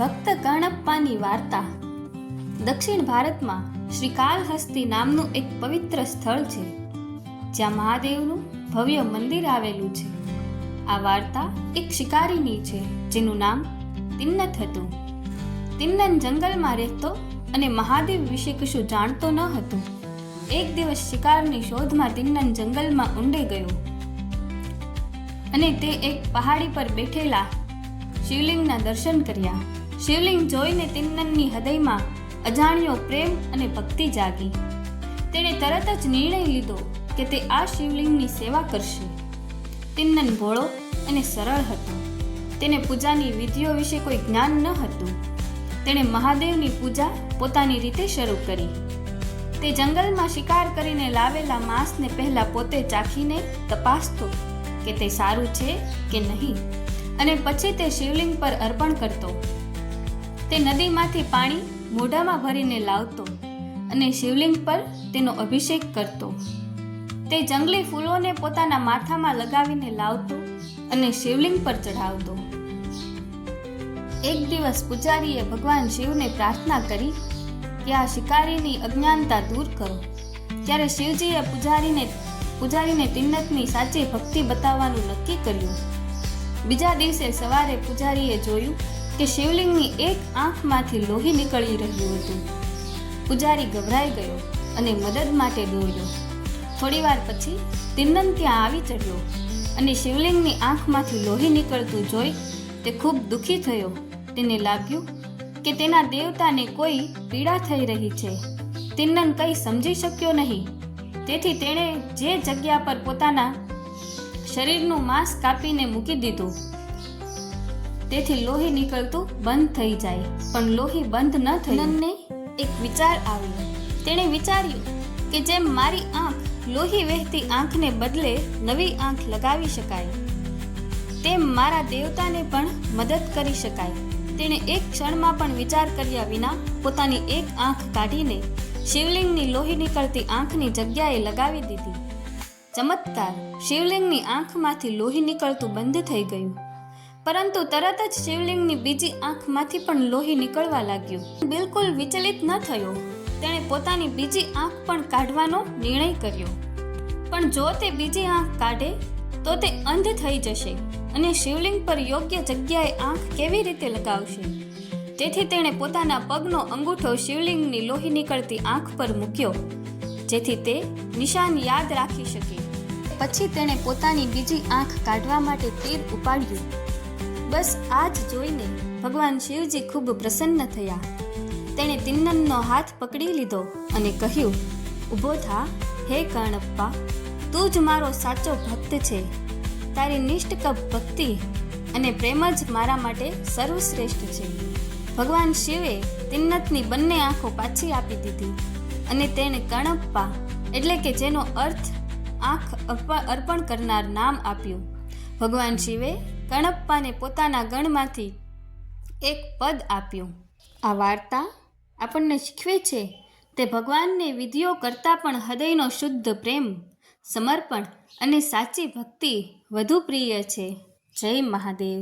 ભક્ત કણપ્પાની વાર્તા. દક્ષિણ ભારતમાં શ્રીકાલહસ્તી નામનું એક પવિત્ર સ્થળ છે, જ્યાં મહાદેવનું ભવ્ય મંદિર આવેલું છે. આ વાર્તા એક શિકારીની છે, જેનું નામ તિન્નત હતું. તિન્નન જંગલમાં રહેતો અને મહાદેવ વિશે કશું જાણતો ન હતો. એક દિવસ શિકારની શોધમાં તિન્નન જંગલમાં ઊંડે ગયો અને તે એક પહાડી પર બેઠેલા શિવલિંગના દર્શન કર્યા. શિવલિંગ જોઈને તિન્નનની હૃદયમાં અજાણ્યો પ્રેમ અને ભક્તિ જાગી. તેણે તરત જ નિર્ણય લીધો કે તે આ શિવલિંગની સેવા કરશે. તિન્નન ભોળો અને સરળ હતો. તેને પૂજાની વિધિઓ વિશે કોઈ જ્ઞાન ન હતું. તેણે મહાદેવની પૂજા પોતાની રીતે શરૂ કરી. તે જંગલમાં શિકાર કરીને લાવેલા માંસને પહેલા પોતે ચાખીને તપાસતો કે તે સારું છે કે નહીં, અને પછી તે શિવલિંગ પર અર્પણ કરતો. તે નદીમાંથી પાણી મોઢામાં ભરીને લાવતો અને શિવલિંગ પર તેનો અભિષેક કરતો. તે જંગલી ફૂલોને પોતાના માથામાં લગાવીને લાવતો અને શિવલિંગ પર ચઢાવતો. એક દિવસ પૂજારીએ ભગવાન શિવને પ્રાર્થના કરી કે આ શિકારીની અજ્ઞાનતા દૂર કરો. ત્યારે શિવજીએ પૂજારીને તિન્નતની સાચી ભક્તિ બતાવવાનું નક્કી કર્યું. બીજા દિવસે સવારે પૂજારીએ જોયું કે શિવલિંગની એક આંખમાંથી લોહી નીકળી રહ્યું હતું. પૂજારી ગભરાઈ ગયો અને મદદ માટે દોડ્યો. થોડીવાર પછી તિન્નન ત્યાં આવી ચડ્યો અને શિવલિંગની આંખમાંથી લોહી નીકળતું જોઈ તે ખૂબ દુઃખી થયો. તેને લાગ્યું કે તેના દેવતાને કોઈ પીડા થઈ રહી છે. તિન્નન કંઈ સમજી શક્યો નહીં. તેથી તેણે જે જગ્યા પર પોતાના શરીરનું માંસ કાપીને મૂકી દીધું, તેથી લોહી નીકળતું બંધ થઈ જાય. પણ લોહી બંધ ન થયું. તિન્નનને એક વિચાર આવ્યો. તેણે વિચાર્યું કે જેમ મારી આંખ લોહી વહેતી આંખને બદલે નવી આંખ લગાવી શકાય, તેમ મારા દેવતાને પણ મદદ કરી શકાય. તેણે એક ક્ષણમાં પણ વિચાર કર્યા વિના પોતાની એક આંખ કાઢીને શિવલિંગની લોહી નીકળતી આંખની જગ્યાએ લગાવી દીધી. ચમત્કાર! શિવલિંગની આંખમાંથી લોહી નીકળતું બંધ થઈ ગયું. પરંતુ તરત જ શિવલિંગની બીજી આંખમાંથી પણ લોહી નીકળવા લાગ્યું. બિલકુલ વિચલિત ન થયો. તેણે પોતાની બીજી આંખ પણ કાઢવાનો નિર્ણય કર્યો. પણ જો તે બીજી આંખ કાઢે તો તે અંધ થઈ જશે અને શિવલિંગ પર યોગ્ય જગ્યાએ આંખ કેવી રીતે લગાવશે? તેથી તેણે પોતાના પગનો અંગૂઠો શિવલિંગની લોહી નીકળતી આંખ પર મૂક્યો, જેથી તે નિશાન યાદ રાખી શકે. પછી તેણે પોતાની બીજી આંખ કાઢવા માટે તીર ઉપાડ્યું. બસ આ જ જોઈને ભગવાન શિવજી ખૂબ પ્રસન્ન થયા. તેણે તિન્નનનો હાથ પકડી લીધો અને કહ્યું, ઊભો થા હે કણપ્પા, તું જ મારો સાચો ભક્ત છે. તારી નિષ્ઠકપ ભક્તિ અને પ્રેમ જ મારા માટે સર્વશ્રેષ્ઠ છે. ભગવાન શિવે તિન્નતની બંને આંખો પાછી આપી દીધી અને તેણે કણપ્પા એટલે કે જેનો અર્થ આંખ અર્પણ કરનાર નામ આપ્યું. ભગવાન શિવે કણપ્પાને પોતાના ગણમાંથી એક પદ આપ્યું. આ વાર્તા આપણને શીખવે છે તે ભગવાનને વિધિઓ કરતાં પણ હૃદયનો શુદ્ધ પ્રેમ, સમર્પણ અને સાચી ભક્તિ વધુ પ્રિય છે. જય મહાદેવ.